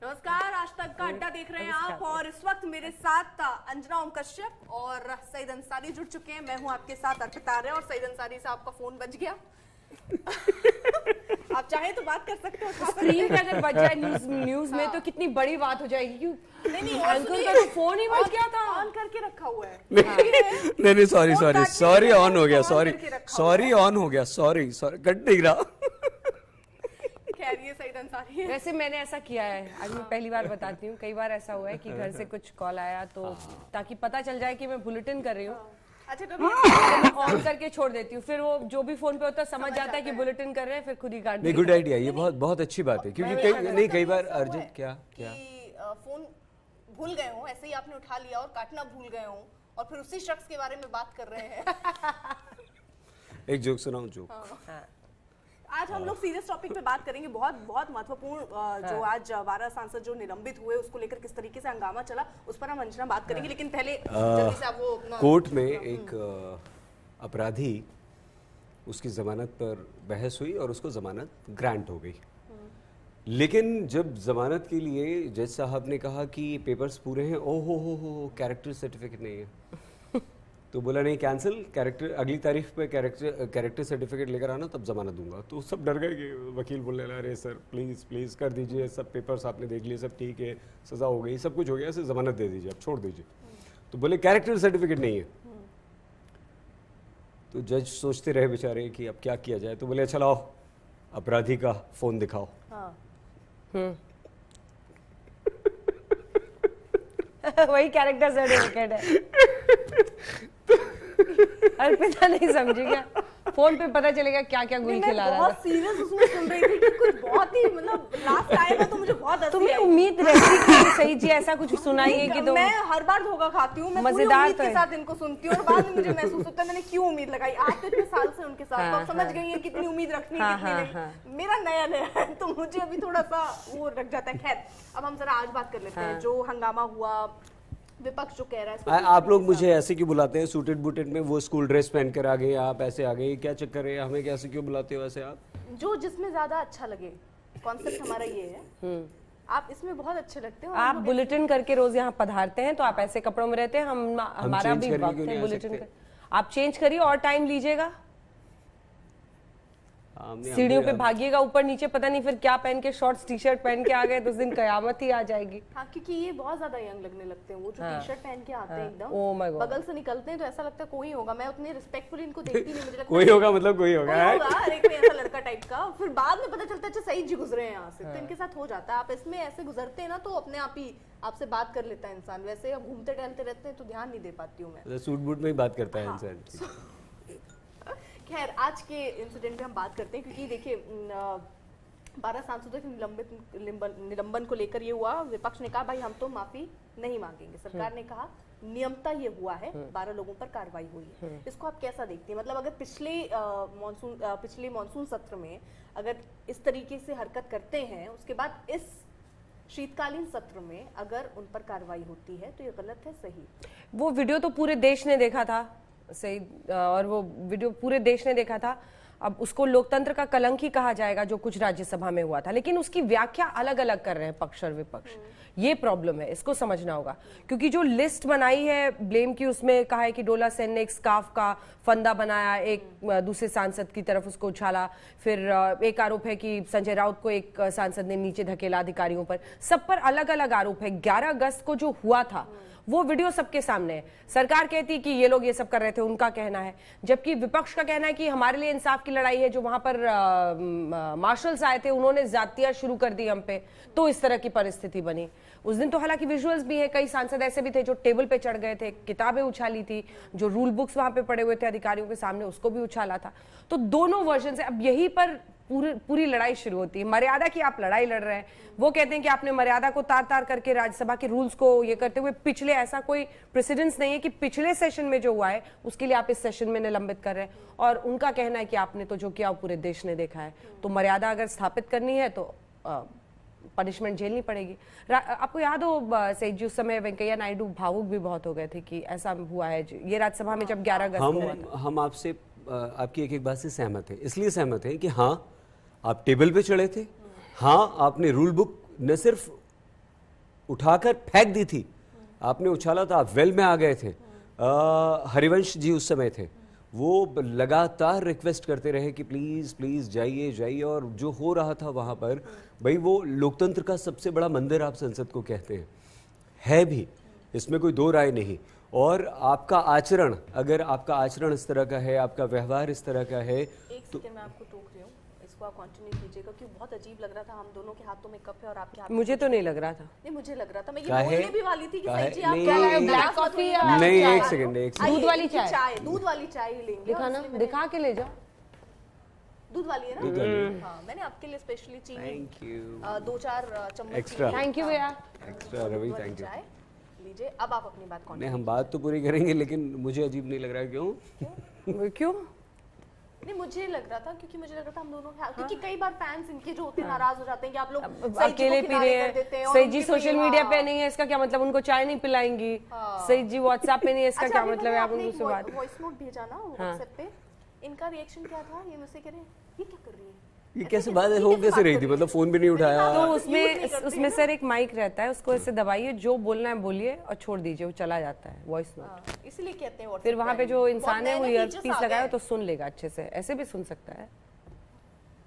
नमस्कार, आज तक का अड्डा देख रहे हैं आप और इस वक्त मेरे साथ अंजना ओम कश्यप और सईद अंसारी जुड़ चुके हैं। मैं हूं आपके साथ अर्पिता आर्य और सईद अंसारी से आपका फोन बज गया। आप चाहे तो बात कर सकते हो। स्क्रीन पे अगर बज जाए न्यूज में तो कितनी बड़ी बात हो जाएगी। क्यों नहीं एंकर का तो फोन ही बज गया था। ऑन करके रखा हुआ है। नहीं सॉरी ऑन हो गया, सॉरी ऑन हो गया, सॉरी कट नहीं रहा। खैर ये सईद अंसारी है। वैसे मैंने ऐसा किया है, आज मैं पहली बार बताती हूँ। कई बार ऐसा हुआ है कि घर से कुछ कॉल आया तो ताकि पता चल जाए कि मैं बुलेटिन कर रही हूँ, अच्छा कभी ऑन करके छोड़ देती हूँ। फिर वो जो भी फोन पे होता है समझ जाता है कि बुलेटिन कर रहे हैं, फिर खुद ही काट नहीं, गुड आइडिया, ये बहुत अच्छी बात है। क्योंकि कई बार अर्जेंट क्या फोन भूल गए हो, ऐसे ही आपने उठा लिया और काटना भूल गए हो और फिर उसी शख्स के बारे में बात कर रहे हैं। एक जोक सुनाऊं? जोक आज हम लोग सीरियस टॉपिक पे बात करेंगे। बहुत महत्वपूर्ण जो आज 12 सांसद जो निलंबित हुए उसको लेकर किस तरीके से हंगामा चला उस पर हम अंजना बात करेंगे। लेकिन पहले जल्दी से आप वो कोर्ट में एक अपराधी, उसकी जमानत पर बहस हुई और उसको जमानत ग्रांट हो गई। लेकिन जब जमानत के लिए जज साहब ने कहा कि पेपर्स पूरे हैं, ओ हो कैरेक्टर सर्टिफिकेट नहीं है, तो बोला नहीं कैंसिल, कैरेक्टर अगली तारीख पे कैरेक्टर सर्टिफिकेट लेकर आना तब जमानत दूंगा। तो सब डर गए कि वकील बोलने लगा, अरे सर प्लीज़ कर दीजिए, सब पेपर्स आपने देख लिए, सब ठीक है, सज़ा हो गई, सब कुछ हो गया, ऐसे जमानत दे दीजिए, अब छोड़ दीजिए। तो बोले कैरेक्टर सर्टिफिकेट नहीं है। तो जज सोचते रहे बेचारे कि अब क्या किया जाए। तो बोले अच्छा लाओ अपराधी का फ़ोन दिखाओ। वही कैरेक्टर सर्टिफिकेट है। अर्पिता नहीं समझी क्या? फोन पे पता चलेगा क्या क्या गुल खिला रहा था। बहुत सीरियस उसमें सुन रही थी कि कुछ बहुत ही मतलब लास्ट आएगा तो मुझे बहुत हंसी तुम्हें आई। उम्मीद रहती कि सही जी ऐसा कुछ सुनाएंगे कि तो मैं हर बार धोखा खाती हूँ। मैं पूरी मजेदार उम्मीद तो के है। साथ इनको सुनती हूँ और बाद में मुझे महसूस होता है मैंने क्यों उम्मीद लगाई। आज तो इतने साल से उनके साथ, तो अब समझ गई है कितनी उम्मीद रखनी है कितनी नहीं। मेरा नया है तो मुझे अभी थोड़ा सा वो रख जाता है। खैर अब हम जरा आज बात कर लेते हैं जो हंगामा हुआ, विपक्ष जो कह रहा है। आप लोग मुझे ऐसे क्यों बुलाते हैं? सूटेड बूटेड में, वो स्कूल ड्रेस पहन कर आ गए, आप ऐसे आ गए, क्या चक्कर है? हमें कैसे क्यों बुलाते हो ऐसे? आप जो जिसमें ज्यादा अच्छा लगे, कॉन्सेप्ट हमारा ये है। आप इसमें बहुत अच्छे लगते हो। आप बुलेटिन करके रोज यहाँ पधारते हैं तो आप ऐसे कपड़ों में रहते हैं। हमारा भी वक्त है बुलेटिन कर। आप चेंज करिए और टाइम लीजिएगा, सीढ़ियों पे भागिएगा ऊपर नीचे, पता नहीं फिर क्या पहन के, शॉर्ट्स टी शर्ट पहन के आ गए तो उस दिन कयामत ही आ जाएगी। हाँ, क्योंकि ये बहुत ज्यादा यंग लगने लगते हैं। वो जो टी शर्ट पहन के आते हैं एकदम Oh my God। बगल से निकलते हैं तो ऐसा लगता है कोई होगा। मैं उतनी रिस्पेक्टफुली इनको देखती नहीं, मुझे लगता कोई होगा मतलब कोई होगा, अरे कोई ऐसा लड़का टाइप का। फिर बाद में पता चलता है अच्छा सही जी गुजरे हैं यहाँ से, तो इनके साथ हो जाता है। आप इसमें ऐसे गुजरते हैं ना तो अपने आप ही आपसे बात कर लेता है इंसान। वैसे अब घूमते टहलते रहते हैं तो ध्यान नहीं दे पाती हूँ मैं। सूट बूट में ही बात करता है इंसान। खैर आज के इंसिडेंट पे हम बात करते हैं क्योंकि देखिए 12 सांसदों के निलंबन को लेकर ये हुआ। विपक्ष ने कहा भाई हम तो माफी नहीं मांगेंगे। सरकार ने कहा नियमता ये हुआ है, 12 लोगों पर कार्रवाई हुई है। इसको आप कैसा देखती हैं? मतलब अगर पिछले मॉनसून सत्र में अगर इस तरीके से हरकत करते हैं, उसके बाद इस शीतकालीन सत्र में अगर उन पर कार्रवाई होती है तो ये गलत है सही? वो वीडियो तो पूरे देश ने देखा था सही, और वो वीडियो पूरे देश ने देखा था। अब उसको लोकतंत्र का कलंक ही कहा जाएगा जो कुछ राज्यसभा में हुआ था, लेकिन उसकी व्याख्या अलग अलग कर रहे हैं पक्ष और विपक्ष। ये प्रॉब्लम है, इसको समझना होगा। क्योंकि जो लिस्ट बनाई है ब्लेम की, उसमें कहा है कि डोला सेन ने एक स्कार्फ का फंदा बनाया, एक दूसरे सांसद की तरफ उसको उछाला। फिर एक आरोप है कि संजय राउत को एक सांसद ने नीचे धकेला अधिकारियों पर। सब पर अलग अलग आरोप है। 11 अगस्त को जो हुआ था वो वीडियो सबके सामने है। सरकार कहती है कि ये लोग ये सब कर रहे थे, उनका कहना है, जबकि विपक्ष का कहना है कि हमारे लिए इंसाफ की लड़ाई है। जो वहां पर मार्शल्स आए थे उन्होंने जातियां शुरू कर दी हम पे, तो इस तरह की परिस्थिति बनी। उस दिन तो हालांकि विजुअल्स भी है, कई सांसद ऐसे भी थे जो टेबल पे चढ़ गए थे, किताबें उछाली थी, जो रूल बुक्स वहां पे पड़े हुए थे अधिकारियों के सामने उसको भी उछाला था। तो दोनों वर्जन से अब यही पर पूरी लड़ाई शुरू होती है। मर्यादा की आप लड़ाई लड़ रहे हैं, वो कहते हैं कि आपने मर्यादा को तार तार करके राज्यसभा के रूल्स को ये करते हुए, पिछले ऐसा कोई प्रेसिडेंस नहीं है कि पिछले सेशन में जो हुआ है उसके लिए आप इस सेशन में निलंबित कर रहे हैं। और उनका कहना है कि आपने तो जो किया वो पूरे देश ने देखा है। तो मर्यादा अगर स्थापित करनी है तो पनिशमेंट झेलनी पड़ेगी। आपको याद हो सही जी, उस समय वेंकैया नायडू भावुक भी बहुत हो गए थे कि ऐसा हुआ है ये राज्यसभा में जब 11 अगस्त को हुआ था। हम आपसे आपकी एक बात से सहमत है। इसलिए सहमत है कि हाँ आप टेबल पे चढ़े थे, हाँ आपने रूल बुक न सिर्फ उठाकर फेंक दी थी, आपने उछाला था, आप वेल में आ गए थे। हरिवंश जी उस समय थे, वो लगातार रिक्वेस्ट करते रहे कि प्लीज़ प्लीज़ जाइए जाइए, और जो हो रहा था वहाँ पर, भाई वो लोकतंत्र का सबसे बड़ा मंदिर आप संसद को कहते हैं, है भी, इसमें कोई दो राय नहीं। और आपका आचरण, अगर आपका आचरण इस तरह का है, आपका व्यवहार इस तरह का है, एक सेकंड मैं आपको टोक रही हूँ, इसको आप कंटिन्यू कीजिएगा, क्योंकि बहुत अजीब लग रहा था, हम दोनों के हाथों में कप है और आपके हाथ में मुझे तो नहीं लग रहा था। नहीं, मुझे लग रहा था, मैं ये काहे? बोलने भी वाली थी कि काहे? सही जी आप नहीं, क्या लाए हो, नहीं, ब्लैक कॉफी या नहीं, चाय? एक सेकंड, एक सेकंड। आइए, दूध वाली इनकी चाय। दूध वाली चाय ही लेंगे। दिखा और ना, इसलिए मैंने- दिखा के ले जाओ। दूध वाली है ना? हाँ, मैंने आपके लिए स्पेशली चीनी थैंक यू, 2-4 चम्मच Extra. चीनी, थैंक यू भैया। एक्स्ट्रा रवि, वाली थैंक यू। चाय लीजिए। अब आप अपनी बात नहीं, हम बात तो पूरी करेंगे, लेकिन मुझे अजीब नहीं लग रहा, क्यों? क्यों? नहीं, मुझे लग रहा था, क्योंकि मुझे लग रहा था हम दोनों क्योंकि कई बार फैंस इनके जो होते हैं नाराज हो जाते हैं कि आप लोग सईद जी अकेले को पी किनारे रहे कर देते हैं हैं, और सईद जी उनके सोशल पे- मीडिया हाँ। पे नहीं है, इसका क्या मतलब उनको चाय नहीं पिलाएंगी? सईद जी व्हाट्सएप पे नहीं है, इसका अच्छा, क्या अभी मतलब मैंने है? आप आपने उनसे एक बात वॉइस नोट भेजा ना व्हाट्सएप पे, इनका रिएक्शन क्या था? ये मुझसे कह रहे हैं ये क्या कर रही है, ये कैसे बात हो कैसे रही थी, मतलब फोन भी नहीं उठाया? तो यूज उसमें नहीं करती उसमें है सर एक माइक रहता है, उसको ऐसे दबाइए, जो बोलना है बोलिए और छोड़ दीजिए, वो चला जाता है वॉइस नोट। हाँ, इसलिए कहते हैं WhatsApp फिर वहाँ पे जो बहुत इंसान है वो नए-नए ईयर features पीस आ लगाए गए तो सुन लेगा अच्छे से, ऐसे भी सुन सकता है।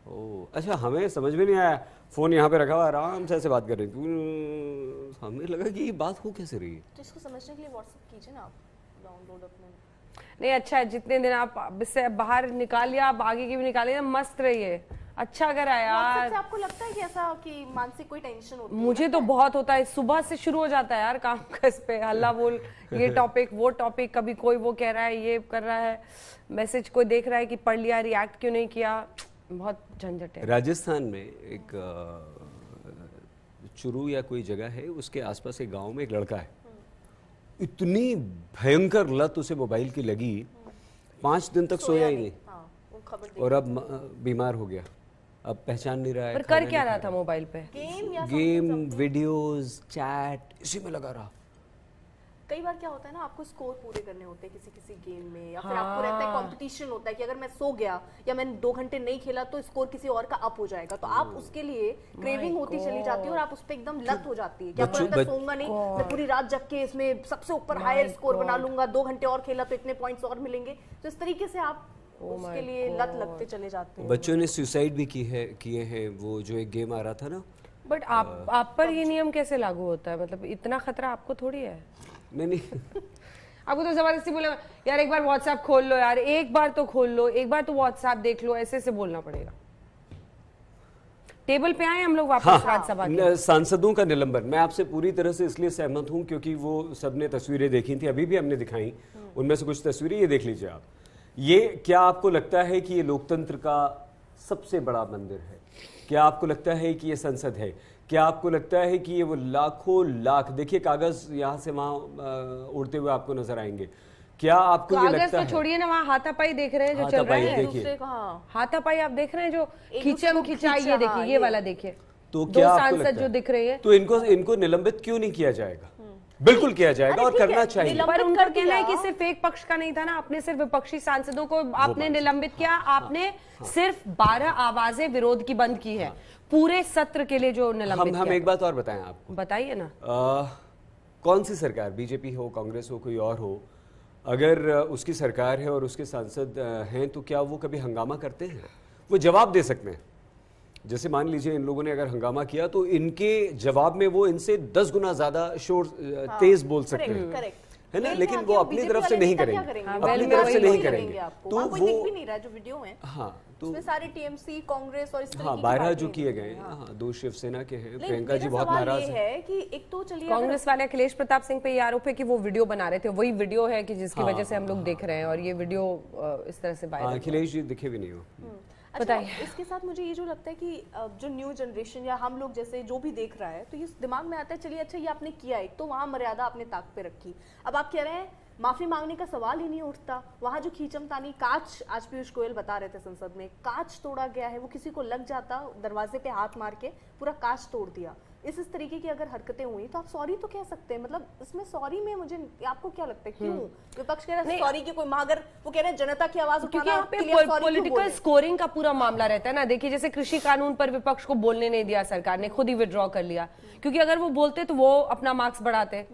ओ, अच्छा, हमें समझ में नहीं आया, फोन यहाँ पे रखा हुआ, आराम से ऐसे बात कर रही थी, हमें लगा कि ये बात हो कैसे रही है। तो इसको समझने के लिए व्हाट्सएप कीजिए ना आप, डाउनलोड अपने। नहीं अच्छा है, जितने दिन आप इससे बाहर निकाल लिया, आप आगे की भी निकालिए ना, मस्त रहिए, अच्छा करा व्हाट्सएप यार। से आपको लगता है कि ऐसा कि मानसिक कोई टेंशन होती है? मुझे तो बहुत होता है, सुबह से शुरू हो जाता है यार काम का, इस पे हल्ला बोल, ये टॉपिक वो टॉपिक, कभी कोई वो कह रहा है, ये कर रहा है, मैसेज कोई देख रहा है कि पढ़ लिया, रिएक्ट क्यों नहीं किया, बहुत झंझट है। राजस्थान में एक चुरू या कोई जगह है, उसके आसपास एक गांव में एक लड़का है, इतनी भयंकर लत उसे मोबाइल की लगी, 5 दिन तक सोया ही नहीं, हाँ, वो खबर देख और अब बीमार हो गया, अब पहचान नहीं रहा है, पर खाना कर क्या नहीं रहा खा था मोबाइल पे? गेम या गेम, वीडियोस, चैट, इसी में लगा रहा। कई बार क्या होता है ना, आपको स्कोर पूरे करने होते हैं किसी किसी गेम में, या फिर आपको रहता है कंपटीशन होता है कि अगर मैं सो गया या मैंने 2 घंटे नहीं खेला तो स्कोर किसी और का अप हो जाएगा, तो आप उसके लिए क्रेविंग होती चली जाती है और आप उस पे एकदम लत हो जाती है कि आपको लगता है सोऊंगा नहीं, मैं पूरी रात जग के इसमें सबसे ऊपर हायर स्कोर बना लूंगा, 2 घंटे और खेला तो इतने पॉइंट्स और मिलेंगे, तो इस तरीके से आप उसके लिए लत लगते चले जाते हैं। बच्चों ने सुसाइड भी किए हैं, वो जो एक गेम आ रहा था ना। बट आप पर ये नियम कैसे लागू होता है? मतलब इतना खतरा आपको थोड़ी है। नहीं आपको तो जबरदस्ती बोला यार एक बार व्हाट्सएप खोल लो, यार एक बार तो खोल लो, एक बार तो व्हाट्सएप देख लो, ऐसे से बोलना पड़ेगा। टेबल पे आए हम लोग वापस राज्यसभा के। सांसदों का निलंबन, मैं आपसे पूरी तरह से इसलिए सहमत हूं क्योंकि वो सबने तस्वीरें देखी थी, अभी भी हमने दिखाई, उनमें से कुछ तस्वीरें ये देख लीजिए आप। ये क्या आपको लगता है कि ये लोकतंत्र का सबसे बड़ा मंदिर है? क्या आपको लगता है कि ये संसद है? क्या आपको लगता है कि ये वो लाखों लाख, देखिए कागज यहाँ से वहां उड़ते हुए आपको नजर आएंगे, क्या आपको ये कागज लगता तो है? छोड़िए ना, वहाँ हाथापाई देख रहे हैं जो चल रहा हाथापाई है, देखिए। हाथापाई आप देख रहे हैं जो एक खींचम दूसरे को खिंचाई, खींचा, ये देखिए, हाँ, ये ये। वाला देखिए, तो 2 क्या आपको सांसद लगता जो है? दिख रहे हैं, तो इनको निलंबित क्यों नहीं किया जाएगा? बिल्कुल किया जाएगा और ठीक है, करना चाहिए। निलंबित पर उनका कर कहना है दिया। कि सिर्फ एक पक्ष का नहीं था ना, आपने सिर्फ विपक्षी सांसदों को आपने निलंबित किया, आपने सिर्फ 12 आवाजें विरोध की बंद की है पूरे सत्र के लिए जो निलंबित हम किया। एक बात और बताएं आपको, बताइए ना। कौन सी सरकार, बीजेपी हो, कांग्रेस हो, कोई और हो, अगर उसकी सरकार है और उसके सांसद हैं तो क्या वो कभी हंगामा करते हैं? वो जवाब दे सकते हैं। जैसे मान लीजिए इन लोगों ने अगर हंगामा किया तो इनके जवाब में वो इनसे 10 गुना ज्यादा शोर तेज बोल सकते हैं, है ना, लेकिन वो अपनी तरफ से नहीं करेंगे, अपनी तरफ से नहीं करेंगे। तो वो दिख भी नहीं रहा है जो वीडियो है, हाँ, तो उसमें सारे टीएमसी, कांग्रेस और इस तरीके हाँ, की 12 बातें जो हैं। किए गए हैं, हाँ, 2 शिवसेना के हैं, नहीं, प्रियंका जी मेरा बहुत सवाल नाराज ये हैं। है कि एक तो चलिए कांग्रेस वाले अखिलेश प्रताप सिंह पे ये आरोप है कि वो वीडियो बना रहे थे, वही वीडियो है कि जिसकी वजह से हम लोग देख रहे हैं, और ये वीडियो इस तरह से वायरल। अखिलेश जी दिखे भी नहीं हो। अच्छा, इसके साथ मुझे ये जो लगता है कि जो न्यू जनरेशन या हम लोग जैसे जो भी देख रहा है, तो ये दिमाग में आता है चलिए अच्छा ये आपने किया, एक तो वहां मर्यादा आपने ताक पे रखी, अब आप कह रहे हैं माफी मांगने का सवाल ही नहीं उठता। वहां जो खींचमतानी कांच, आज पीयूष गोयल बता रहे थे संसद में, कांच तोड़ा गया है, वो किसी को लग जाता दरवाजे पे हाथ मार के पूरा कांच तोड़ दिया। इस तरीके की अगर हरकतें हुई तो आप सॉरी तो कह सकते हैं। मतलब इसमें सॉरी में मुझे, आपको क्या लगता है क्यों विपक्ष कह रहा है सॉरी की कोई अगर वो कह रहे हैं जनता की आवाज क्योंकि उठाना यहाँ के पे लिए sorry क्यों पॉलिटिकल बोले? स्कोरिंग का पूरा मामला रहता है ना। देखिए जैसे कृषि कानून पर विपक्ष को बोलने नहीं दिया सरकार ने, खुद ही विड्रॉ कर लिया, क्योंकि अगर वो बोलते तो वो अपना मार्क्स बढ़ाते।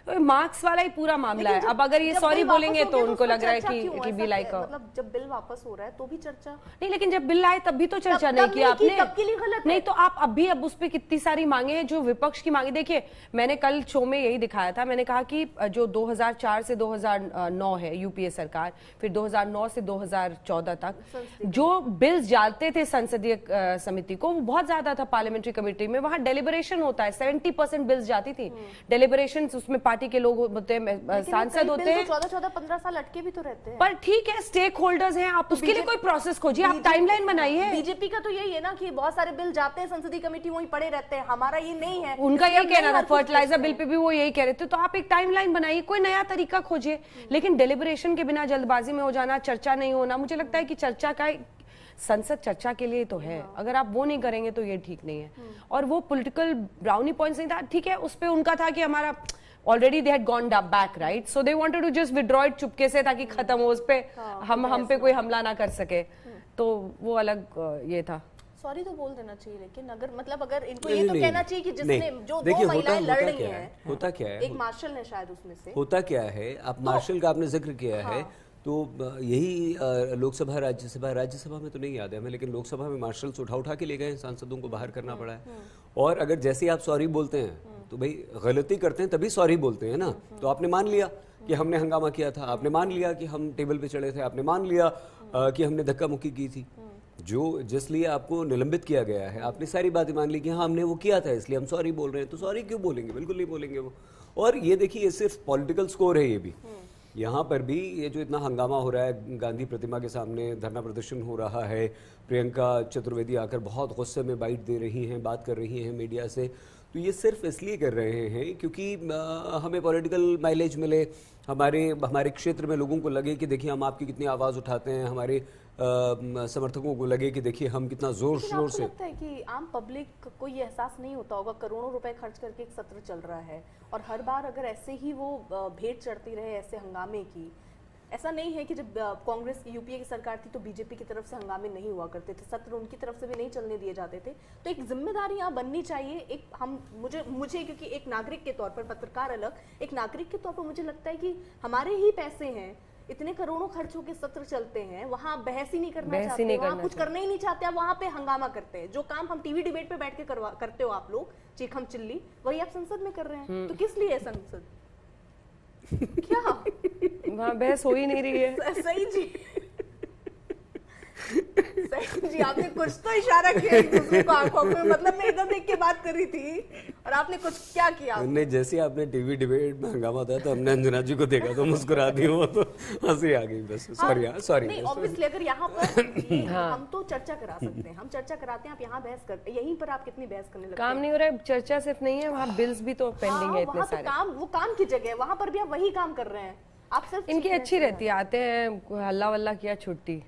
तो मार्क्स वाला ही पूरा मामला है। अब अगर ये सॉरी बोलेंगे तो उनको लग रहा है कि बी लाइक, मतलब जब बिल वापस हो रहा है तो भी चर्चा नहीं, लेकिन जब बिल आए तब भी तो चर्चा नहीं की आपने, तब के लिए गलत नहीं तो आप अब उस पे कितनी सारी मांगे हैं जो विपक्ष की मांगे। देखिए मैंने कल शो में यही दिखाया था, मैंने कहा कि जो 2004 से 2009 है यूपीए सरकार, फिर 2009 से 2014 तक जो बिल्स जाते थे संसदीय समिति को, वो बहुत ज्यादा था। पार्लियामेंट्री कमेटी में वहां डेलिबरेशन होता है, 70% बिल्स जाती थी डेलिबरेशन, उसमें पार्टी के लोग होते हैं, सांसद होते हैं, 14-15 साल अटके भी तो रहते हैं। पर ठीक है स्टेक होल्डर्स हैं, आप उसके लिए कोई प्रोसेस खोजिए, आप टाइमलाइन बनाइए। बीजेपी का तो यही है ना कि बहुत सारे बिल जाते हैं संसदीय कमेटी, वहीं पड़े रहते हैं। हमारा ये नहीं है, उनका यही कहना था, फर्टिलाइजर बिल पे भी वो यही कह रहे थे। तो आप एक टाइमलाइन बनाइए, कोई नया तरीका खोजिए, लेकिन डेलिब्रेशन के बिना जल्दबाजी में हो जाना, चर्चा नहीं होना, मुझे लगता है कि चर्चा का संसद चर्चा के लिए तो है, अगर आप वो नहीं करेंगे तो ये ठीक नहीं है। और वो पॉलिटिकल ब्राउनी पॉइंट्स नहीं था, ठीक है, उस पे उनका था कि हमारा already they had gone back, right, so they wanted to just withdraw it चुपके से, ताकि खत्म हो, उस पे हम पे कोई हमला ना कर सके। तो वो अलग ये था। सॉरी तो बोल देना चाहिए, लेकिन अगर मतलब अगर इनको ये तो कहना चाहिए कि जिसने जो दो महिलाएं लड़ रही हैं, होता क्या है, एक मार्शल ने शायद उसमें से, होता क्या है, आप मार्शल का आपने जिक्र किया है, तो यही लोकसभा राज्यसभा में तो नहीं याद है हमें, लेकिन लोकसभा में मार्शल्स उठा के ले गए, सांसदों को बाहर करना पड़ा है। और अगर जैसे आप सॉरी बोलते हैं तो भाई गलती करते हैं तभी सॉरी बोलते हैं ना। तो आपने मान लिया कि हमने हंगामा किया था, आपने मान लिया कि हम टेबल पे चढ़े थे, आपने मान लिया कि हमने धक्का मुक्की की थी, जो जिस लिए आपको निलंबित किया गया है, आपने सारी बातें मान ली कि हाँ हमने वो किया था इसलिए हम सॉरी बोल रहे हैं। तो सॉरी क्यों बोलेंगे, बिल्कुल नहीं बोलेंगे वो। और ये देखिए ये सिर्फ पॉलिटिकल स्कोर है, ये भी यहाँ पर भी ये जो इतना हंगामा हो रहा है, गांधी प्रतिमा के सामने धरना प्रदर्शन हो रहा है, प्रियंका चतुर्वेदी आकर बहुत गुस्से में बाइट दे रही हैं, बात कर रही हैं मीडिया से, तो ये सिर्फ इसलिए कर रहे हैं क्योंकि हमें पॉलिटिकल माइलेज मिले, हमारे क्षेत्र में लोगों को लगे कि देखिए हम आपकी कितनी आवाज़ उठाते हैं, हमारे समर्थकों को लगे कि देखिए हम कितना जोर शोर से। लगता है कि आम पब्लिक को ये एहसास नहीं होता होगा, करोड़ों रुपए खर्च करके एक सत्र चल रहा है और हर बार अगर ऐसे ही वो भेंट चढ़ती रहे ऐसे हंगामे की, ऐसा नहीं है कि जब कांग्रेस की यूपीए की सरकार थी तो बीजेपी की तरफ से हंगामे नहीं हुआ करते थे, सत्र उनकी तरफ से भी नहीं चलने दिए जाते थे। तो एक जिम्मेदारी यहाँ बननी चाहिए, एक मुझे क्योंकि एक नागरिक के तौर पर, पत्रकार अलग, एक नागरिक के तौर पर मुझे लगता है कि हमारे ही पैसे हैं, इतने करोड़ों खर्च होकर सत्र चलते हैं, वहां बहस ही नहीं करना चाहते, वहां कुछ करना ही नहीं चाहते, आप वहां पे हंगामा करते हैं। जो काम हम टीवी डिबेट पे बैठ के करते हो आप लोग, चीखम चिल्ली, वही आप संसद में कर रहे हैं। तो किस लिए है संसद? क्या वहां बहस हो ही नहीं रही है। सही जी, सही जी, आपने कुछ तो इशारा किया एक दूसरे को आंखों में, मतलब मैं इधर देख के बात कर रही थी और आपने कुछ क्या किया? नहीं, जैसे आपने टीवी डिबेट में हंगामा था तो हमने अंजना जी को देखा तो मुस्कुरा दी, वो तो हंसी आ गई बस। सॉरी नहीं, ऑब्वियसली अगर यहाँ पर हम तो चर्चा करा सकते हैं, हम चर्चा कराते हैं, आप यहाँ बहस करते हैं, यहीं पर आप कितनी बहस करने लगते हैं? काम नहीं हो रहा है, चर्चा सिर्फ नहीं है, वहाँ बिल्स भी तो पेंडिंग है इतने सारे। वो काम की जगह है, वहाँ पर भी आप वही काम कर रहे हैं, आप सिर्फ इनकी अच्छी रहती है, आते हैं हल्ला वल्ला किया छुट्टी।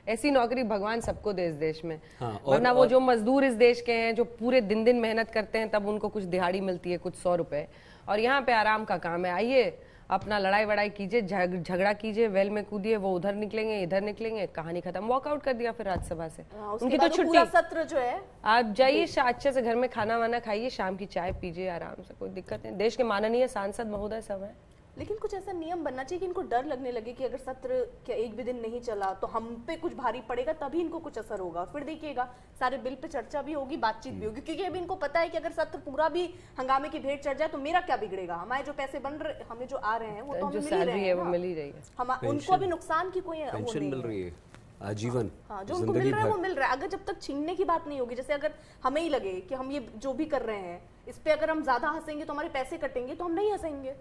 ऐसी नौकरी भगवान सबको दे इस देश में। वरना वो जो मजदूर इस देश के हैं जो पूरे दिन दिन मेहनत करते हैं, तब उनको कुछ दिहाड़ी मिलती है, कुछ 100 रुपए, और यहाँ पे आराम का काम है। आइए अपना लड़ाई वड़ाई कीजिए, झगड़ा कीजिए, वेल में कूदिए, वो उधर निकलेंगे इधर निकलेंगे, कहानी खत्म, वॉकआउट कर दिया फिर राज्यसभा से। उनकी तो छुट्टी, सत्र जो है आप जाइए अच्छे से घर में खाना वाना खाइए, शाम की चाय पीजिए आराम से, कोई दिक्कत नहीं। देश के माननीय सांसद महोदय सब है। लेकिन कुछ ऐसा नियम बनना चाहिए कि इनको डर लगने लगे कि अगर सत्र क्या एक भी दिन नहीं चला तो हम पे कुछ भारी पड़ेगा, तभी इनको कुछ असर होगा। फिर देखिएगा सारे बिल पे चर्चा भी होगी, बातचीत भी होगी, क्योंकि अभी इनको पता है कि अगर सत्र पूरा भी हंगामे की भेंट चढ़ जाए तो मेरा क्या बिगड़ेगा, हमारे जो पैसे बन रहे, हमें जो आ रहे हैं वो तो हमें मिल रहे हैं, वो मिल ही रही है, उनको अभी नुकसान की कोई पेंशन मिल रही है आजीवन। हाँ, जो उनको मिल रहा है वो मिल रहा है। अगर जब तक छीनने की बात नहीं होगी, जैसे अगर हमें ही लगे कि हम ये जो भी कर रहे हैं इस पे अगर हम ज्यादा हंसेंगे तो हमारे पैसे कटेंगे, तो हम नहीं हंसेंगे,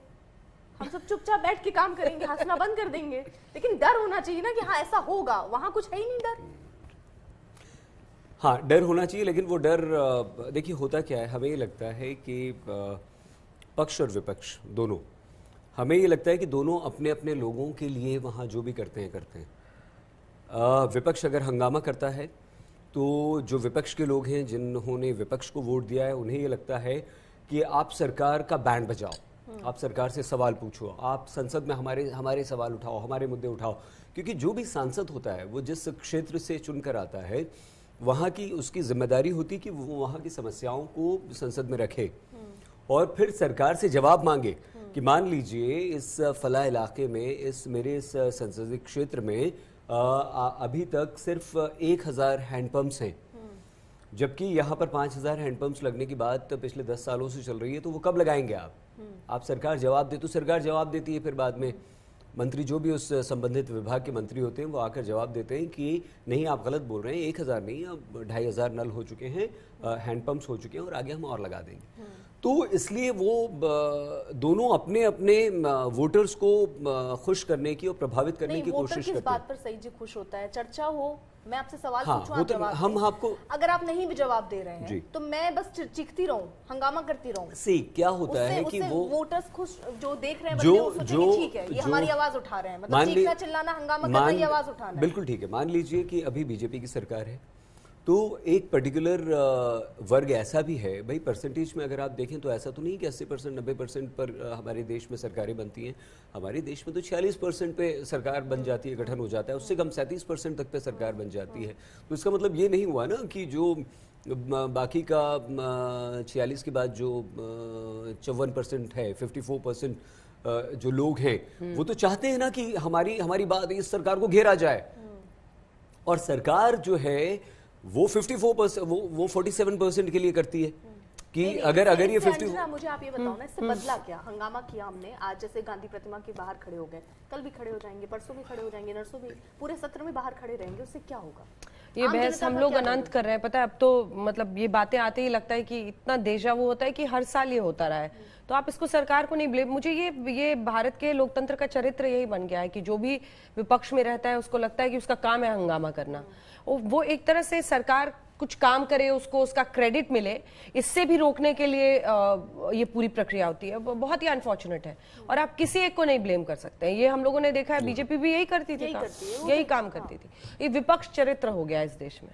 हम सब चुपचाप बैठ के काम करेंगे, हंसना बंद कर देंगे। लेकिन डर होना चाहिए ना कि हाँ ऐसा होगा, वहां कुछ है ही नहीं डर। हाँ, डर होना चाहिए, लेकिन वो डर देखिए होता क्या है, हमें ये लगता है कि पक्ष और विपक्ष दोनों हमें ये लगता है कि दोनों अपने अपने लोगों के लिए वहाँ जो भी करते हैं। विपक्ष अगर हंगामा करता है तो जो विपक्ष के लोग हैं जिन्होंने विपक्ष को वोट दिया है उन्हें ये लगता है कि आप सरकार का बैंड बजाओ, आप सरकार से सवाल पूछो, आप संसद में हमारे सवाल उठाओ, हमारे मुद्दे उठाओ, क्योंकि जो भी सांसद होता है वो जिस क्षेत्र से चुनकर आता है वहाँ की उसकी जिम्मेदारी होती है कि वो वहाँ की समस्याओं को संसद में रखे और फिर सरकार से जवाब मांगे कि मान लीजिए इस फला इलाके में मेरे इस संसदीय क्षेत्र में अभी तक सिर्फ 1000 हैंडपंप्स हैं, जबकि यहाँ पर 5000 हैंडपंप्स लगने की बात पिछले 10 सालों से चल रही है। तो वो कब लगाएंगे आप सरकार जवाब दे, तो सरकार जवाब देती है। फिर बाद में मंत्री जो भी उस संबंधित विभाग के मंत्री होते हैं वो आकर जवाब देते हैं कि नहीं आप गलत बोल रहे हैं, 1000 नहीं, अब 2500 नल हो चुके हैं, हैंडपंप्स हो चुके हैं और आगे हम और लगा देंगे। तो इसलिए वो दोनों अपने अपने वोटर्स को खुश करने की और प्रभावित करने की कोशिश करते हैं। किस बात पर सही जी खुश होता है? चर्चा हो, मैं आपसे सवाल पूछूं, आप तो जवाब हम दें। आपको अगर आप नहीं भी जवाब दे रहे हैं तो मैं बस चीखती रहूं, हंगामा करती रहूं, क्या होता है कि वो वोटर्स खुश जो देख रहे हैं बंदे वो सोचेंगे ठीक है ये हमारी आवाज उठा रहे हैं, मतलब चीखना चिल्लाना हंगामा करना ये आवाज उठाना है। बिल्कुल ठीक है। मान लीजिए कि अभी बीजेपी की सरकार है तो एक पर्टिकुलर वर्ग ऐसा भी है, भाई परसेंटेज में अगर आप देखें तो ऐसा तो नहीं कि 80% 90% पर हमारे देश में सरकारें बनती हैं। हमारे देश में तो 46% पे सरकार बन जाती है, गठन हो जाता है, उससे कम 37% तक पे सरकार बन जाती है। तो इसका मतलब ये नहीं हुआ ना कि जो बाकी का 46 के बाद जो 54% है, 54% जो लोग हैं वो तो चाहते हैं ना कि हमारी बात इस सरकार को घेरा जाए, और सरकार जो है वो 54% वो 47% के लिए करती है कि अगर ये 50। मुझे आप ये बताओ ना, इससे बदला क्या? हंगामा किया हमने, आज जैसे गांधी प्रतिमा के बाहर खड़े हो गए, कल भी खड़े हो जाएंगे, परसों भी खड़े हो जाएंगे, नरसों भी, पूरे सत्र में बाहर खड़े रहेंगे, उससे क्या होगा? ये बहस हम लोग अनंत कर रहे हैं, पता है। अब तो मतलब ये बातें आते ही लगता है कि इतना देजा वो होता है कि हर साल ये होता रहा है। तो आप इसको सरकार को नहीं ब्लेम, मुझे ये भारत के लोकतंत्र का चरित्र यही बन गया है कि जो भी विपक्ष में रहता है उसको लगता है कि उसका काम है हंगामा करना। वो एक तरह से सरकार कुछ काम करे, उसको उसका क्रेडिट मिले, इससे भी रोकने के लिए ये पूरी प्रक्रिया होती है। बहुत ही अनफॉर्चुनेट है और आप किसी एक को नहीं ब्लेम कर सकते हैं। ये हम लोगों ने देखा है, बीजेपी भी यही करती थी, यही काम करती थी। ये विपक्ष चरित्र हो गया इस देश में।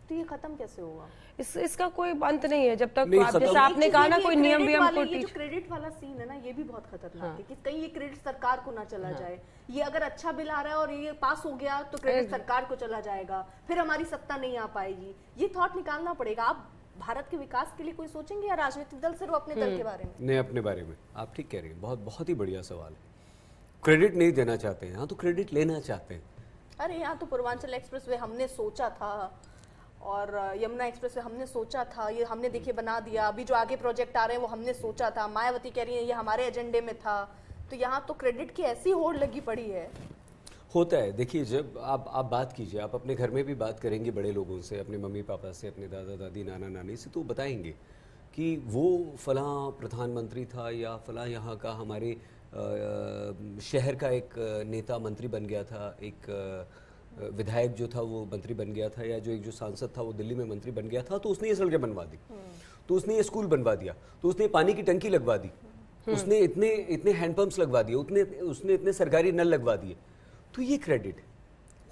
तो ये खत्म कैसे होगा? इसका कोई अंत नहीं है जब तक जैसे आपने कहा ना कोई नियम वियम को ये जो क्रेडिट वाला सीन है ना, ये भी बहुत खतरनाक है कि कहीं ये क्रेडिट सरकार को ना चला जाए। ये अगर अच्छा बिल आ रहा है और ये पास हो गया तो क्रेडिट सरकार को चला जाएगा, फिर हमारी सत्ता नहीं आ पाएगी। ये थॉट निकालना पड़ेगा। आप भारत के विकास के लिए कोई सोचेंगे या राजनीतिक दल सिर्फ अपने दल के बारे में? नहीं, अपने बारे में। आप ठीक कह रहे हैं, बहुत ही बढ़िया सवाल है। क्रेडिट नहीं देना चाहते हैं, हाँ तो क्रेडिट लेना चाहते हैं। अरे यहाँ तो पूर्वांचल एक्सप्रेस वे हमने सोचा था और यमुना एक्सप्रेस वे हमने सोचा था, ये हमने देखिए बना दिया। अभी जो आगे प्रोजेक्ट आ रहे हैं वो हमने सोचा था। मायावती कह रही है ये हमारे एजेंडे में था। तो यहाँ तो क्रेडिट की ऐसी होड़ लगी पड़ी है। होता है, देखिए जब आप बात कीजिए, आप अपने घर में भी बात करेंगे बड़े लोगों से, अपने मम्मी पापा से, अपने दादा दादी नाना नानी से, तो बताएंगे कि वो फलां प्रधानमंत्री था या फलां यहाँ का हमारे शहर का एक नेता मंत्री बन गया था, एक विधायक जो था वो मंत्री बन गया था, या जो सांसद था वो दिल्ली में मंत्री बन गया था, तो उसने ये सड़कें बनवा दी, तो उसने ये स्कूल बनवा दिया, तो उसने पानी की टंकी लगवा दी, उसने इतने हैंडपंप्स लगवा दिए, उसने इतने सरकारी नल लगवा दिए। तो ये क्रेडिट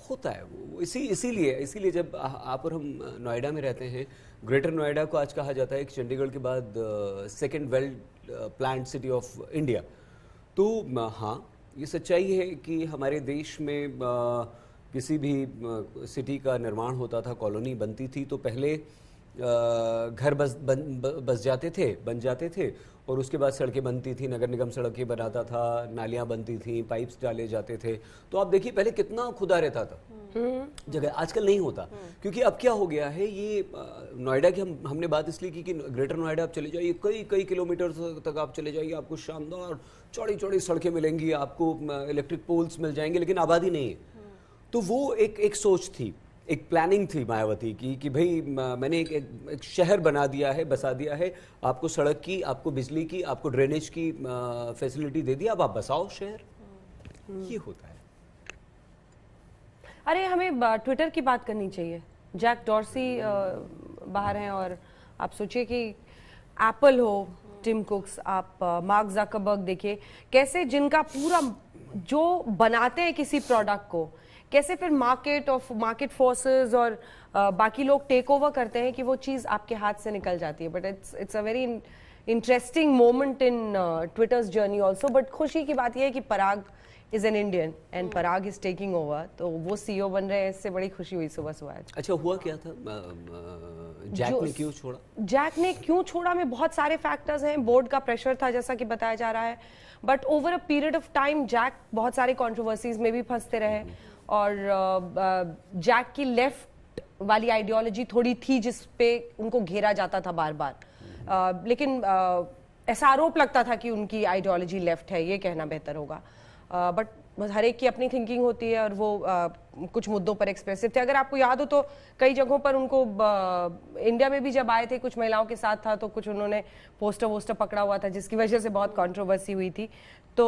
होता है वो। इसीलिए जब आप और हम नोएडा में रहते हैं, ग्रेटर नोएडा को आज कहा जाता है कि चंडीगढ़ के बाद second well planned city of India. तो हाँ, ये सच्चाई है कि हमारे देश में किसी भी सिटी का निर्माण होता था, कॉलोनी बनती थी, तो पहले घर बन जाते थे और उसके बाद सड़कें बनती थी, नगर निगम सड़कें बनाता था, नालियां बनती थी, पाइप्स डाले जाते थे। तो आप देखिए पहले कितना खुदा रहता था जगह, आजकल नहीं होता। क्योंकि अब क्या हो गया है, ये नोएडा की हमने बात इसलिए की कि ग्रेटर नोएडा आप चले जाइए, कई किलोमीटर तक आप चले जाइए, आपको शानदार चौड़ी चौड़ी सड़कें मिलेंगी, आपको इलेक्ट्रिक पोल्स मिल जाएंगे, लेकिन आबादी नहीं है। तो वो एक सोच थी, एक प्लानिंग थी मायावती की कि भाई मैंने एक शहर बना दिया है, बसा दिया है, आपको सड़क की, आपको बिजली की, आपको ड्रेनेज की फैसिलिटी दे दी, अब आप बसाओ शहर। ये होता है। अरे हमें ट्विटर की बात करनी चाहिए। जैक डॉर्सी बाहर हैं और आप सोचिए कि एप्पल हो, टिम कुक्स, आप मार्क ज़करबर्ग देखिए, कैसे जिनका पूरा जो बनाते हैं किसी प्रोडक्ट को, कैसे फिर मार्केट फोर्सेस और बाकी लोग टेक ओवर करते हैं कि वो चीज़ आपके हाथ से निकल जाती है. But it's a very interesting moment in Twitter's journey also. But खुशी की बात यह है कि Parag is an Indian and Parag is taking over, तो वो सीईओ बन रहे हैं. इससे बड़ी खुशी हुई सुबह सुबह. अच्छा, हुआ क्या था? जैक ने क्यों छोड़ा? जैक ने क्यों छोड़ा में बहुत सारे फैक्टर्स हैं. बोर्ड का प्रेशर था जैसा कि बताया जा रहा है, but over a period of time Jack बहुत सारी कंट्रोवर्सीज में भी फंसते रहे. और जैक की लेफ्ट वाली आइडियोलॉजी थोड़ी थी जिस पे उनको घेरा जाता था बार बार. लेकिन ऐसा आरोप लगता था कि उनकी आइडियोलॉजी लेफ्ट है, ये कहना बेहतर होगा. बट हर एक की अपनी थिंकिंग होती है और वो कुछ मुद्दों पर एक्सप्रेसिव थे. अगर आपको याद हो तो कई जगहों पर उनको इंडिया में भी जब आए थे कुछ महिलाओं के साथ था तो कुछ उन्होंने पोस्टर पकड़ा हुआ था जिसकी वजह से बहुत कंट्रोवर्सी हुई थी. तो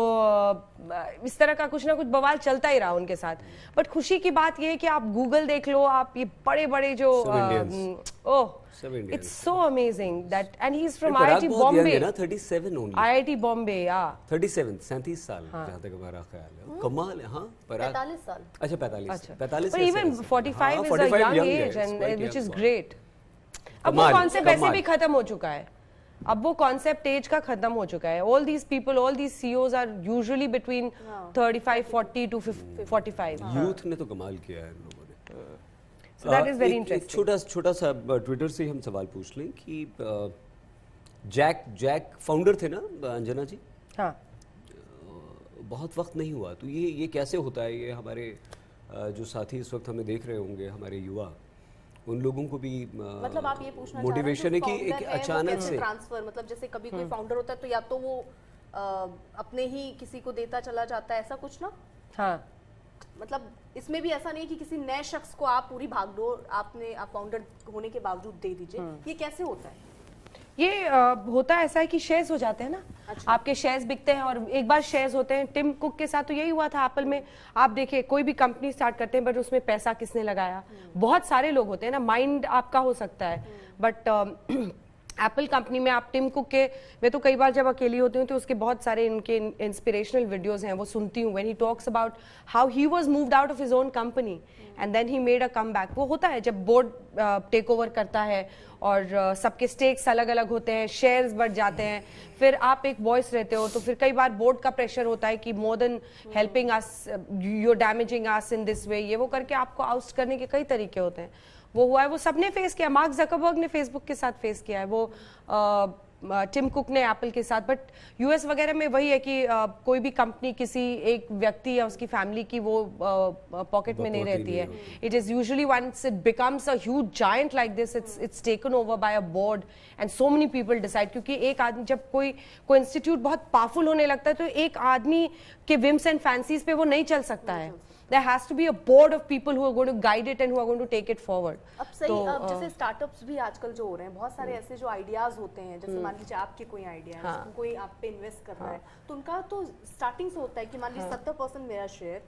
इस तरह का कुछ ना कुछ बवाल चलता ही रहा उनके साथ. बट खुशी की बात यह है कि आप गूगल देख लो, आप ये बड़े बड़े जो it's so amazing that and he is from IIT Bombay. 37 only. IIT Bombay. या 37 साल जहां तक हमारा ख्याल है. कमाल है. हाँ, 45 साल. अच्छा 45. But even 45 is a young age and which is great. अब वो कॉन्सेप्ट वैसे भी खत्म हो चुका है. अब वो कॉन्सेप्ट एज का खत्म हो चुका है. All these people, all these CEOs are usually between 35, 40 to 45. Youth ने तो कमाल किया है इन लोगों ने. So that is very interesting. छोटा सा ट्विटर से हम सवाल पूछ लें कि जैक फाउंडर थे ना अंजना जी? हाँ. बहुत वक्त नहीं हुआ, तो ये कैसे होता है? ये हमारे जो साथी इस वक्त हमें देख रहे होंगे, हमारे युवा, उन लोगों को भी मतलब आप ये पूछना मोटिवेशन है कि एक अचानक से ट्रांसफर, मतलब जैसे कभी कोई फाउंडर होता है तो या तो वो अपने ही किसी को देता चला जाता है, ऐसा कुछ ना. हाँ. मतलब इसमें भी ऐसा नहीं कि किसी नए शख्स को आप पूरी भागदौड़ आप फाउंडर होने के बावजूद दे दीजिए. ये कैसे होता है? ये होता ऐसा है कि शेयर्स हो जाते हैं ना. अच्छा. आपके शेयर्स बिकते हैं और एक बार शेयर्स होते हैं. टिम कुक के साथ तो यही हुआ था एप्पल में. आप देखिए कोई भी कंपनी स्टार्ट करते हैं बट उसमें पैसा किसने लगाया? बहुत सारे लोग होते हैं ना. माइंड आपका हो सकता है बट एप्पल कंपनी में आप टिम कुक के, मैं तो कई बार जब अकेली होती हूँ तो उसके बहुत सारे इनके इंस्पिरेशनल वीडियोस हैं, वो सुनती हूँ. When he talks about how he was moved out of his own company and then he made a comeback. वो होता है जब बोर्ड टेक ओवर करता है और सबके स्टेक्स अलग अलग होते हैं, शेयर्स बढ़ जाते हैं, फिर आप एक वॉइस रहते हो तो फिर कई बार बोर्ड का प्रेशर होता है कि more than helping us you are damaging us in this way. ये वो करके आपको आउस्ट करने के कई तरीके होते हैं. वो हुआ है, वो सबने फेस किया. मार्क ज़करबर्ग ने फेसबुक के साथ फेस किया है, वो टिम कुक ने एप्पल के साथ. बट यूएस वगैरह में वही है कि कोई भी कंपनी किसी एक व्यक्ति या उसकी फैमिली की वो पॉकेट में नहीं रहती है. It is usually once it becomes a huge giant like this, it's taken over by a board and so many people decide. क्योंकि एक आदमी जब कोई इंस्टीट्यूट बहुत पावरफुल होने लगता है तो एक आदमी के विम्स एंड फैंसीज पे वो नहीं चल सकता है. There has to be a board of people who are going to guide it and who are going to take it forward. अब सही, अब जैसे स्टार्टअप्स भी आजकल जो हो रहे हैं, बहुत सारे ऐसे जो आइडियाज होते हैं, जैसे मान लीजिए आपके कोई आइडिया है, कोई आप पे इन्वेस्ट कर रहा है, तो उनका तो स्टार्टिंग से होता है कि मान लीजिए 70% मेरा शेयर,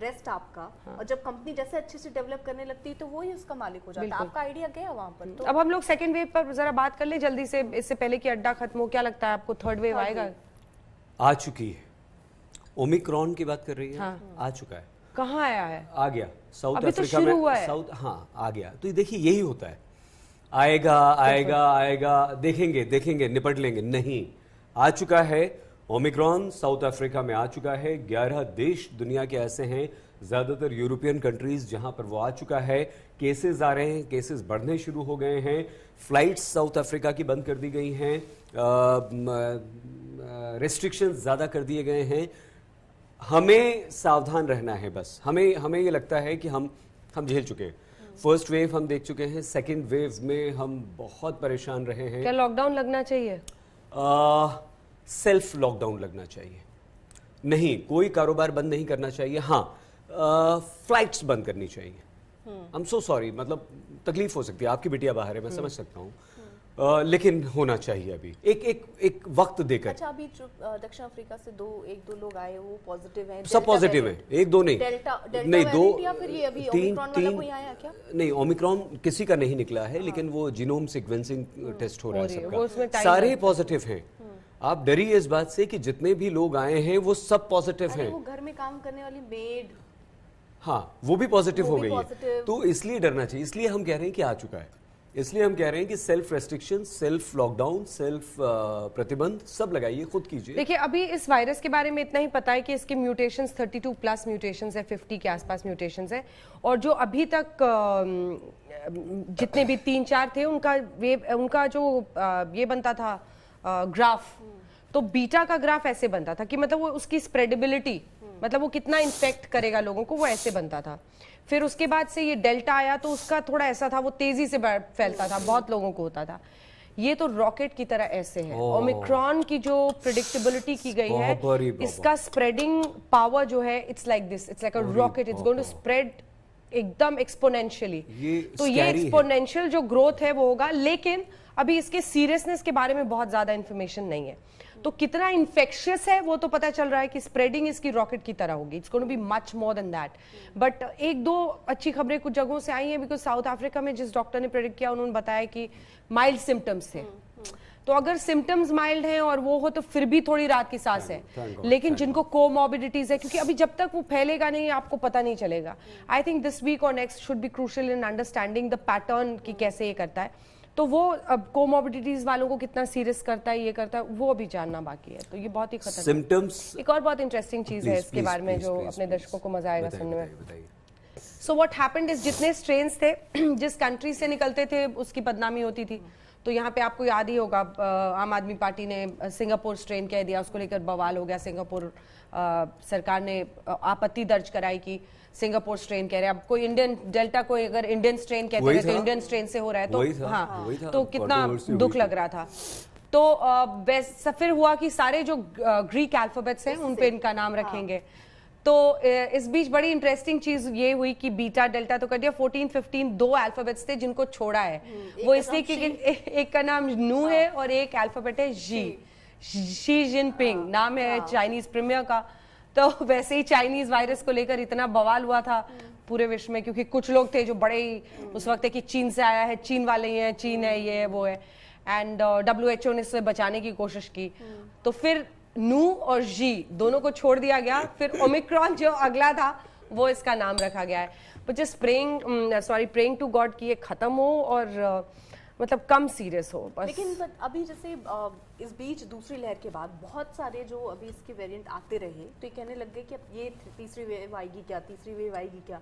रेस्ट आपका. और जब कंपनी जैसे अच्छे से डेवलप करने लगती है तो वो ही उसका मालिक हो जाता है. आपका आइडिया गया वहाँ पर. तो अब हम लोग सेकेंड वेव पर जरा बात कर ले जल्दी से, इससे पहले कि अड्डा खत्म हो. क्या लगता है आपको थर्ड वेव आएगा? आ चुकी है. ओमिक्रॉन की बात कर रही है. आ चुका है. कहाँ आया है? आ गया साउथ अभी अफ्रीका तो में. हुआ है. साउथ, हाँ आ गया. तो ये देखिए यही होता है, आएगा आएगा आएगा, देखेंगे निपट लेंगे. नहीं, आ चुका है. ओमिक्रॉन साउथ अफ्रीका में आ चुका है. 11 देश दुनिया के ऐसे हैं, ज्यादातर यूरोपियन कंट्रीज, जहां पर वो आ चुका है. केसेस आ रहे हैं, केसेस बढ़ने शुरू हो गए हैं. फ्लाइट्स साउथ अफ्रीका की बंद कर दी गई हैं, रेस्ट्रिक्शंस ज्यादा कर दिए गए हैं. हमें सावधान रहना है बस. हमें ये लगता है कि हम झेल चुके हैं. फर्स्ट वेव हम देख चुके हैं, सेकंड वेव में हम बहुत परेशान रहे हैं. क्या लॉकडाउन लगना चाहिए? सेल्फ लॉकडाउन लगना चाहिए. नहीं, कोई कारोबार बंद नहीं करना चाहिए. हाँ, फ्लाइट्स बंद करनी चाहिए. आई एम सो सॉरी, मतलब तकलीफ हो सकती है, आपकी बिटिया बाहर है, मैं समझ सकता हूँ. लेकिन होना चाहिए अभी एक वक्त देकर. अच्छा, अभी जो दक्षिण अफ्रीका से एक दो लोग आए, वो पॉजिटिव हैं. सब पॉजिटिव हैं, एक दो नहीं. नहीं, दो या फिर ये अभी ओमिक्रॉन वाला कोई आया क्या? नहीं, ओमिक्रॉन किसी का नहीं निकला है, लेकिन वो जीनोम सीक्वेंसिंग टेस्ट हो रहा है सबका. सारे पॉजिटिव हैं. आप डरिए इस बात से कि जितने भी लोग आए हैं वो सब पॉजिटिव अरे हैं। वो घर में काम करने वाली मेड, हाँ, वो भी पॉजिटिव वो हो भी गई है, positive। तो इसलिए डरना चाहिए। इसलिए हम कह रहे हैं कि आ चुका है, इसलिए हम कह रहे हैं कि self restriction, self lockdown, self प्रतिबंध सब लगाइए, खुद कीजिए। देखिए अभी इस वायरस के बारे में इतना ही पता है कि इसके म्यूटेशंस 32 प्लस म्यूटेशंस है, 50 के आसपास म्यूटेशंस है, और जो अभी तक जितने भी 3-4 थे उनका जो ये बनता था ग्राफ, तो बीटा का ग्राफ ऐसे बनता था कि मतलब वो उसकी स्प्रेडेबिलिटी, मतलब वो कितना इन्फेक्ट करेगा लोगों को, वो ऐसे बनता था। फिर उसके बाद से ये डेल्टा आया तो उसका थोड़ा ऐसा था, वो तेजी से फैलता था, बहुत लोगों को होता था। ये तो रॉकेट की तरह ऐसे है। ओमिक्रॉन की जो प्रिडिक्टेबिलिटी की गई है, इसका स्प्रेडिंग पावर जो है, it's like this, it's like a rocket, it's going to spread एकदम एक्सपोनेंशियली। तो ये एक्सपोनेंशियल जो ग्रोथ है वो होगा, लेकिन अभी इसके सीरियसनेस के बारे में बहुत ज्यादा इंफॉर्मेशन नहीं है। तो कितना इन्फेक्शियस है वो तो पता चल रहा है कि स्प्रेडिंग इसकी रॉकेट की तरह होगी, it's going to be much more than that. But एक दो अच्छी खबरें कुछ जगहों से आई हैं, बिकॉज साउथ अफ्रीका में जिस डॉक्टर ने प्रेडिक्ट किया उन्होंने बताया कि माइल्ड सिम्टम्स थे। तो अगर सिम्टम्स माइल्ड हैं और वो हो तो फिर भी थोड़ी रात की सांस है, लेकिन जिनको कोमॉर्बिडिटीज है, क्योंकि अभी जब तक वो फैलेगा नहीं आपको पता नहीं चलेगा। आई थिंक दिस वीक और next should be crucial in understanding the pattern कि कैसे ये करता है। तो वो अब कोमॉर्बिडिटीज वालों को कितना सीरियस करता है, ये करता है, वो अभी जानना बाकी है। तो ये बहुत ही खतरनाक सिम्टम्स। एक और बहुत इंटरेस्टिंग चीज है इसके बारे में जो अपने दर्शकों को मजा आएगा सुनने में। सो व्हाट हैपेंड इज, जितने स्ट्रेन्स थे जिस कंट्री से निकलते थे उसकी बदनामी होती थी। तो यहाँ पे आपको याद ही होगा, आम आदमी पार्टी ने सिंगापुर स्ट्रेन कह दिया, उसको लेकर बवाल हो गया। सिंगापुर सरकार ने आपत्ति दर्ज कराई कि सिंगापुर स्ट्रेन कह रहे हैं। अब कोई इंडियन डेल्टा को अगर इंडियन स्ट्रेन कहते हैं तो इंडियन स्ट्रेन से हो रहा है, तो हाँ, तो कितना दुख लग रहा था। तो वैसा फिर हुआ कि सारे जो ग्रीक अल्फाबेट्स हैं उन पे इनका नाम रखेंगे। तो इस बीच बड़ी इंटरेस्टिंग चीज ये हुई कि बीटा डेल्टा तो कर दिया, 14, 15 दो अल्फाबेट्स थे जिनको छोड़ा है। वो इसलिए कि एक का नाम नू है और एक अल्फाबेट है शी जिनपिंग नाम है चाइनीज प्रीमियर का। तो वैसे ही चाइनीज वायरस को लेकर इतना बवाल हुआ था पूरे विश्व में, क्योंकि कुछ लोग थे जो बड़े ही उस वक्त है कि चीन से आया है, चीन वाले ही हैं, चीन है, ये है वो है। एंड WHO ने इससे बचाने की कोशिश की। तो फिर नू और जी दोनों को छोड़ दिया गया। फिर ओमिक्रॉन जो अगला था वो इसका नाम रखा गया है। But just praying to God कि ये खत्म हो और मतलब कम सीरियस हो बस। लेकिन अभी जैसे इस बीच दूसरी लहर के बाद बहुत सारे जो अभी इसके वेरिएंट आते रहे, तो ये कहने लग गए कि अब ये तीसरी वेव आएगी क्या, तीसरी वेव आएगी क्या।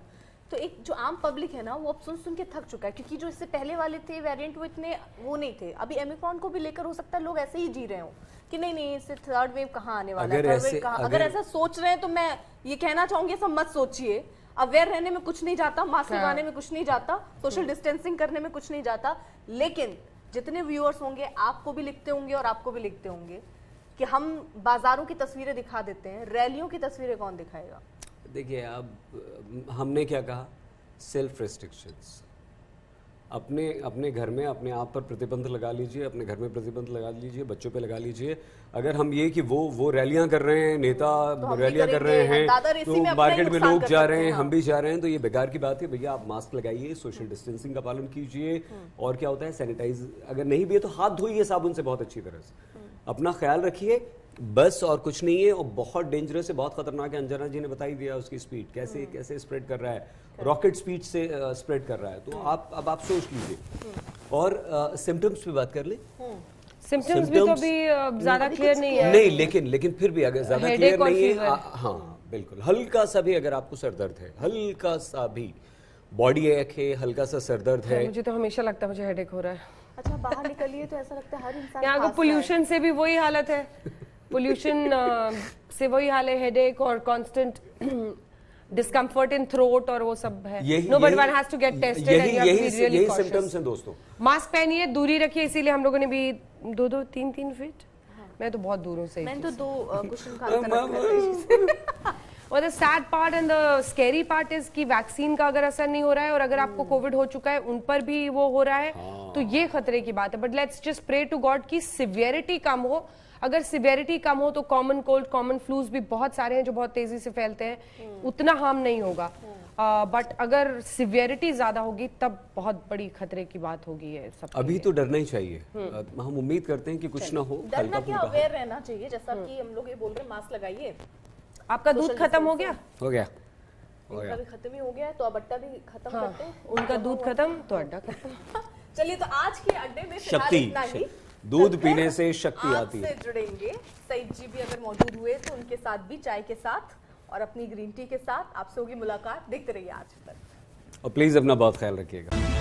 तो एक जो आम पब्लिक है ना, वो अब सुन के थक चुका है, क्योंकि जो इससे पहले वाले थे वेरिएंट वो इतने वो नहीं थे। अभी ओमिक्रॉन को भी लेकर हो सकता है लोग ऐसे ही जी रहे हो कि नहीं इससे थर्ड वेव कहाँ आने वाला है, थर्ड वेव कहाँ। अगर ऐसा सोच रहे हैं तो मैं ये कहना चाहूंगी ऐसा मत सोचिए। अवेयर रहने में कुछ नहीं जाता, मास्क लगाने में कुछ नहीं जाता, सोशल डिस्टेंसिंग करने में कुछ नहीं जाता। लेकिन जितने व्यूअर्स होंगे आपको भी लिखते होंगे और आपको भी लिखते होंगे कि हम बाजारों की तस्वीरें दिखा देते हैं, रैलियों की तस्वीरें कौन दिखाएगा। देखिए अब हमने क्या कहा, सेल्फ रेस्ट्रिक्शंस। अपने घर में अपने आप पर प्रतिबंध लगा लीजिए, अपने घर में प्रतिबंध लगा लीजिए, बच्चों पे लगा लीजिए। अगर हम ये कि वो रैलियां कर रहे हैं, नेता रैलियां कर रहे हैं, तो मार्केट में लोग जा रहे हैं, हम भी जा रहे हैं, तो ये बेकार की बात है। भैया आप मास्क लगाइए, सोशल डिस्टेंसिंग का पालन कीजिए, और क्या होता है सैनिटाइज अगर नहीं भी है तो हाथ धोइए साबुन से बहुत अच्छी तरह से, अपना ख्याल रखिए बस, और कुछ नहीं है। और बहुत डेंजरस है, बहुत खतरनाक है। अंजना जी ने बता ही दिया उसकी स्पीड कैसे स्प्रेड कर रहा है, रॉकेट स्पीड से स्प्रेड कर रहा है। तो आप सोच लीजिए। और सिम्टम्स पे बात कर ले। सिम्टम्स भी तो अभी ज्यादा क्लियर नहीं है। नहीं, लेकिन फिर भी अगर ज्यादा क्लियर नहीं है, हाँ बिल्कुल, हल्का सा भी अगर आपको सर दर्द है, हल्का सा भी बॉडी एक है, हल्का सा सर दर्द है। मुझे तो हमेशा लगता है मुझे हेडेक हो रहा है। अच्छा, बाहर निकलिए तो ऐसा लगता है हर इंसान। यहाँ को पोल्यूशन से भी वही हालत है, पोल्यूशन से वही हाल है, हेडेक और कांस्टेंट डिस्कम्फर्ट इन थ्रोट और वो सब है। Nobody one has to get tested and you have to be really cautious। Symptoms हैं दोस्तों। मास्क पहनिए, दूरी रखिए, इसीलिए हम लोगों ने भी 2-2, 3-3 फीट। मैं तो बहुत दूरों से। मैंने तो 2 कुशन खा और the sad part and the scary part is कि वैक्सीन का अगर असर नहीं हो रहा है और अगर आपको कोविड हो चुका है उन पर भी वो हो रहा है, तो ये खतरे की बात है। But let's just pray to God की सिवियरिटी कम हो। अगर सिवियरिटी कम हो तो कॉमन कोल्ड, कॉमन फ्लूज भी बहुत सारे हैं जो बहुत तेजी से फैलते हैं, उतना हार्म नहीं होगा। बट अगर सिवियरिटी ज्यादा होगी तब बहुत बड़ी खतरे की बात होगी ये सब। अभी तो डरना ही चाहिए। हम उम्मीद करते हैं कि कुछ ना हो, डरना हल्का क्या, फुल्का अवेयर रहना चाहिए, जैसा कि हम लोग ये बोल रहे हैं मास्क लगाइए। आपका दूध खत्म हो गया? हो गया। उनका भी खत्म ही हो गया है, तो अब अड्डा भी खत्म करते हैं। उनका दूध खत्म तो अड्डा खत्म। चलिए, तो आज के अड्डे में फिलहाल शक्ति, इतना ही। दूध पीने से शक्ति आती आपसे है। जुड़ेंगे सईद जी भी अगर मौजूद हुए तो उनके साथ भी चाय के साथ और अपनी ग्रीन टी के साथ आपसे होगी मुलाकात। देखते रहिए आज तक, और प्लीज अपना बहुत ख्याल रखिएगा।